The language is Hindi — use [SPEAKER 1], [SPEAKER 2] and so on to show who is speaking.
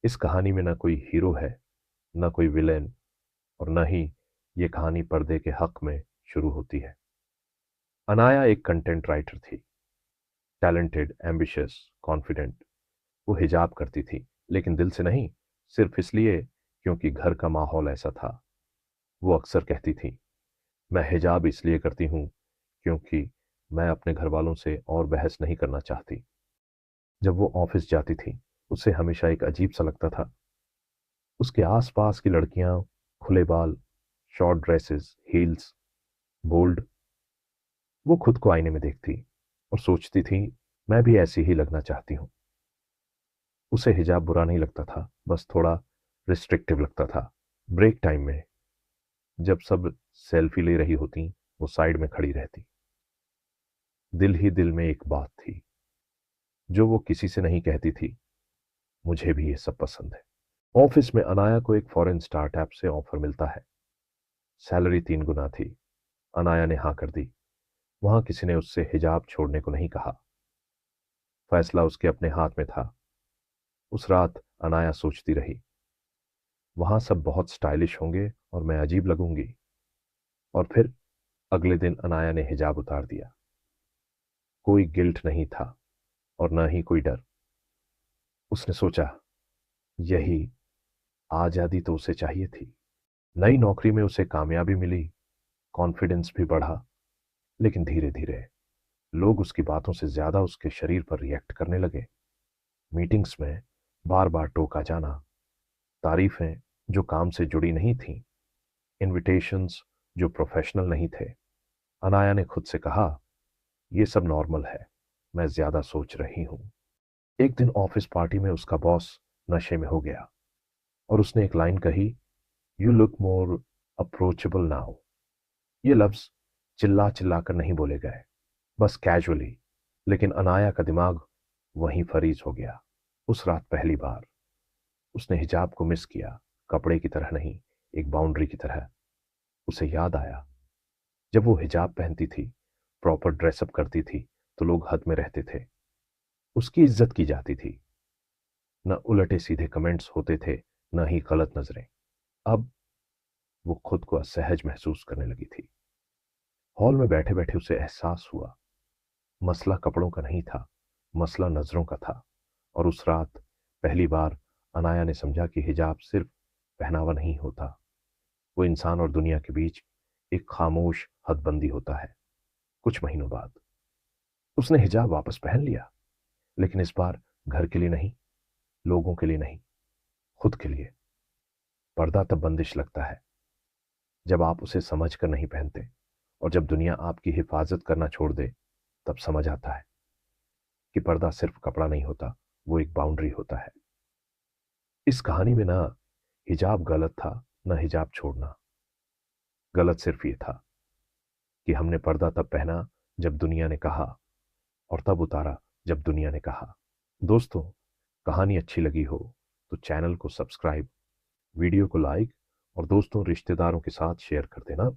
[SPEAKER 1] इस कहानी में ना कोई हीरो है, ना कोई विलेन, और ना ही ये कहानी पर्दे के हक में शुरू होती है। अनाया एक कंटेंट राइटर थी, टैलेंटेड, एम्बिशियस, कॉन्फिडेंट। वो हिजाब करती थी, लेकिन दिल से नहीं, सिर्फ इसलिए क्योंकि घर का माहौल ऐसा था। वो अक्सर कहती थी, मैं हिजाब इसलिए करती हूँ क्योंकि मैं अपने घर वालों से और बहस नहीं करना चाहती। जब वो ऑफिस जाती थी, उसे हमेशा एक अजीब सा लगता था। उसके आसपास की लड़कियां, खुले बाल, शॉर्ट ड्रेसेस, हील्स, बोल्ड। वो खुद को आईने में देखती और सोचती थी, मैं भी ऐसी ही लगना चाहती हूँ। उसे हिजाब बुरा नहीं लगता था, बस थोड़ा रिस्ट्रिक्टिव लगता था। ब्रेक टाइम में जब सब सेल्फी ले रही होती, वो साइड में खड़ी रहती। दिल ही दिल में एक बात थी जो वो किसी से नहीं कहती थी, मुझे भी ये सब पसंद है। ऑफिस में अनाया को एक फॉरेन स्टार्टअप से ऑफर मिलता है। सैलरी 3 गुना थी। अनाया ने हाँ कर दी। वहां किसी ने उससे हिजाब छोड़ने को नहीं कहा। फैसला उसके अपने हाथ में था। उस रात अनाया सोचती रही, वहां सब बहुत स्टाइलिश होंगे और मैं अजीब लगूंगी। और फिर अगले दिन अनाया ने हिजाब उतार दिया। कोई गिल्ट नहीं था और ना ही कोई डर। उसने सोचा, यही आजादी तो उसे चाहिए थी। नई नौकरी में उसे कामयाबी मिली, कॉन्फिडेंस भी बढ़ा। लेकिन धीरे धीरे लोग उसकी बातों से ज्यादा उसके शरीर पर रिएक्ट करने लगे। मीटिंग्स में बार बार टोका जाना, तारीफें जो काम से जुड़ी नहीं थीं, इनविटेशंस जो प्रोफेशनल नहीं थे। अनाया ने खुद से कहा, यह सब नॉर्मल है, मैं ज्यादा सोच रही हूं। एक दिन ऑफिस पार्टी में उसका बॉस नशे में हो गया और उसने एक लाइन कही, you look more approachable now. ये लफ्ज चिल्ला चिल्ला कर नहीं बोले गए, बस कैजुअली। लेकिन अनाया का दिमाग वहीं फरीज हो गया। उस रात पहली बार उसने हिजाब को मिस किया, कपड़े की तरह नहीं, एक बाउंड्री की तरह। उसे याद आया, जब वो हिजाब पहनती थी, प्रॉपर ड्रेसअप करती थी, तो लोग हद में रहते थे, उसकी इज्जत की जाती थी। न उलटे सीधे कमेंट्स होते थे, न ही गलत नजरें। अब वो खुद को असहज महसूस करने लगी थी। हॉल में बैठे बैठे उसे एहसास हुआ, मसला कपड़ों का नहीं था, मसला नजरों का था। और उस रात पहली बार अनाया ने समझा कि हिजाब सिर्फ पहनावा नहीं होता, वो इंसान और दुनिया के बीच एक खामोश हदबंदी होता है। कुछ महीनों बाद उसने हिजाब वापस पहन लिया, लेकिन इस बार घर के लिए नहीं, लोगों के लिए नहीं, खुद के लिए। पर्दा तब बंदिश लगता है जब आप उसे समझ कर नहीं पहनते, और जब दुनिया आपकी हिफाजत करना छोड़ दे, तब समझ आता है कि पर्दा सिर्फ कपड़ा नहीं होता, वो एक बाउंड्री होता है। इस कहानी में ना हिजाब गलत था, ना हिजाब छोड़ना। गलत सिर्फ ये था कि हमने पर्दा तब पहना जब दुनिया ने कहा, और तब उतारा जब दुनिया ने कहा। दोस्तों, कहानी अच्छी लगी हो तो चैनल को सब्सक्राइब, वीडियो को लाइक और दोस्तों रिश्तेदारों के साथ शेयर कर देना।